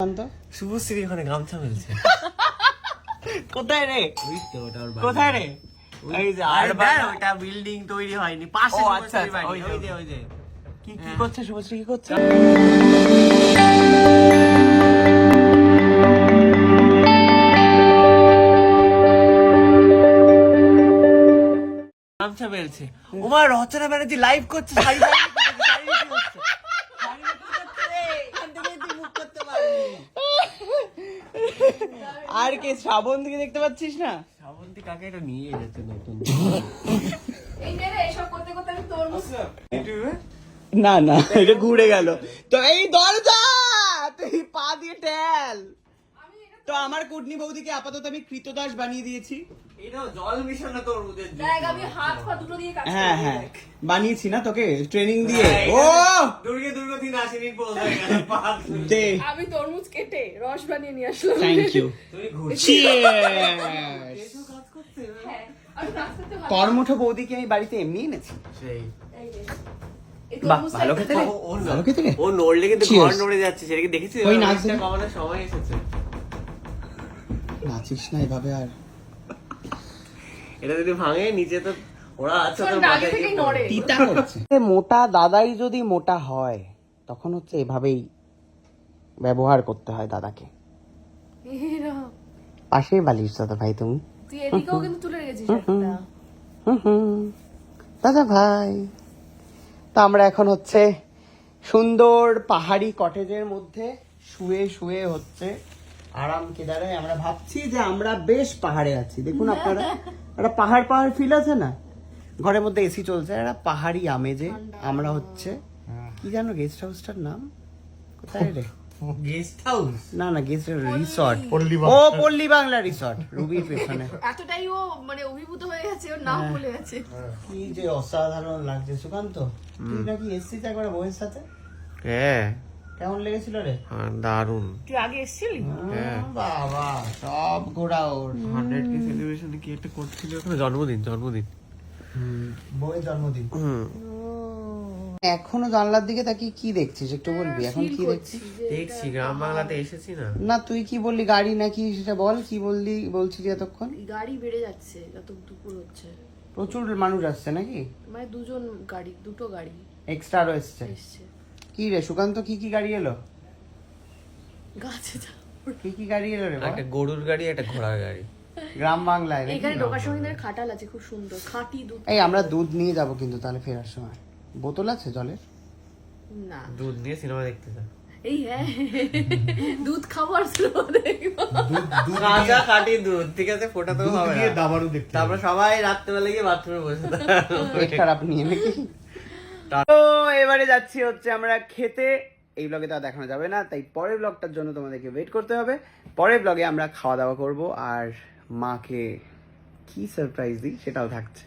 শুভশ্রী ওখানে গামছা মেলছে। কোথায় রে? কোথায় রে? এই যে আর আর ওটা বিল্ডিং তৈরি হয়নি, পাশে ও শুভশ্রী আচ্ছা বাড়ি। ওই যে ওই যে কি করছে শুভশ্রী, কি করছে? গামছা মেলছে। ওমা রচনা ব্যানার্জি লাইভ করছে, শাড়ি পরে করছে, শাড়ি বিক্রি হচ্ছে। শাড়ি বিক্রি করছে রে, এখান থেকেই তুই মুখ করতে পারবি। আর কে শ্রাবন্তীকে দেখতে পাচ্ছিস না? শ্রাবন্তী কাকে এটা নিয়ে যাচ্ছে নতুন। এই নে রে, এসব করতে করতে আমি তরমুজ না না এটা ঘুরে গেল তো। এই দরজা তুই পা দিয়ে টেল তো। আমার কুটনি বৌদিকে আপাতত আমি কৃতদাস বানিয়ে দিয়েছি। এটাও জল মিশানো তরমুজের জুস। দেখ, আমি হাত পা দুটো দিয়ে কাজ হ্যাঁ করি। হ্যাঁ বানিয়েছি না তোকে ট্রেনিং দিয়ে। ও দুর্গে দিন আসেনি, পোজ হয়ে গেল, পাক। দে আমি তরমুজ কেটে রস বানিয়ে নিয়ে আসলাম। Thank you. তুমি ঘুরছিস। চিয়ার্স। এসব কাজ করতে হবে। হ্যাঁ, আমি কাজ করতে ভালো। কর্মঠ বৌদিকে আমি বাড়িতে এমনি এনেছি। সেই। এই রে। এই বাহ তরমুজটা ভালো খেতে রে, ভালো খেতে রে। ও নড়লে কিন্তু Cheers. ঘর নড়ে যাচ্ছে, সেটাকে দেখেছিস? ওই নাচ ওইটা দেখে। কমানোর সময় এসেছে। নাচিস না এভাবে আর। এটা যদি ভাঙে নিচে তো ওরা আছে, শোন, তোর আগে মাথায় থেকেই গিয়ে নড়ে। পড়বে। তিতা করছে। মোটা দাদাই যদি মোটা হয় তখন হচ্ছে এভাবেই ব্যবহার করতে হয় দাদাকে। এরা, পাশেই বালিশ দাদা ভাই তুমি। তুই এদিকেও কিন্তু তুলে রেখেছিস একটা। দাদা ভাই। তো আমরা এখন হচ্ছে সুন্দর পাহাড়ি কটেজের মধ্যে শুয়ে শুয়ে হচ্ছে আরাম কেদারে। আমরা ভাবছি যে আমরা বেশ পাহাড়ে আছি। দেখুন আপনারা, একটা পাহাড় পাহাড় ফিল আছে না? ঘরের মধ্যে এসি চলছে, একটা পাহাড়ি আমেজে আমরা হচ্ছে। কি জানো গেস্ট হাউসটার নাম? কোথায় রে? গেস্ট হাউস না না গেস্ট রিসর্ট। ও পল্লী বাংলা রিসর্ট, রুবির পেছনে। এতটাই ও মানে অভিভূত হয়ে গেছে, ওর নাম ভুলে গেছে। কি যে অসাধারণ লাগছে সুকান্ত। তুই নাকি এসছিস একবার বউয়ের সাথে? হ্যাঁ, কেমন লেগেছিল রে? দারুন। তুই আগে এসেছিলি? বাবা সব ঘোড়া ওর। 100K সেলিব্রেশন কি একটা করছিল ওখানে, জন্মদিন বউয়ের জন্মদিন। এখনো জানলার দিকে তাকিয়ে কি দেখছিস একটু বলবি? এখন কি দেখছিস? দেখছি গ্রাম বাংলাতে এসেছি না। না তুই কি বললি গাড়ি নাকি সেটা বল, কি বলছিলি এতক্ষণ? গাড়ি বেড়ে যাচ্ছে যত দুপুর হচ্ছে। প্রচুর মানুষ আসছে নাকি? মানে দুটো গাড়ি এক্সট্রা আরো এসছে। এসছে। কি রে সুকান্ত, কি কি গাড়ি এলো? গাছে কি কি গাড়ি এলো রে বল? একটা গরুর গাড়ি, একটা ঘোড়ার গাড়ি। গ্রাম বাংলায় নাকি? এখানে ঢোকার সময় ধরে খাটাল আছে, খুব সুন্দর খাঁটি দুধ। এই আমরা দুধ নিয়ে যাব কিন্তু তাহলে ফেরার সময়। বোতল আছে জলের? না, দুধ নিয়ে সিনেমা দেখতে যা। এই হ্যাঁ দুধ খাবার দেখবো। কাঁচা খাঁটি দুধ, ঠিক আছে, ফোটাতেও হবে না। তারপর সবাই রাত্রেবেলা গিয়ে বাথরুমে বসে পেট খারাপ নিয়ে নাকি? তো এবারে যাচ্ছি হচ্ছে আমরা খেতে। এই ব্লগে তো আর দেখানো যাবে না, তাই পরের ব্লগটার জন্য তোমাদেরকে ওয়েট করতে হবে। পরের ব্লগে আমরা খাওয়া দাওয়া করব আর মাকে কি সারপ্রাইজ দিই সেটাও থাকছে।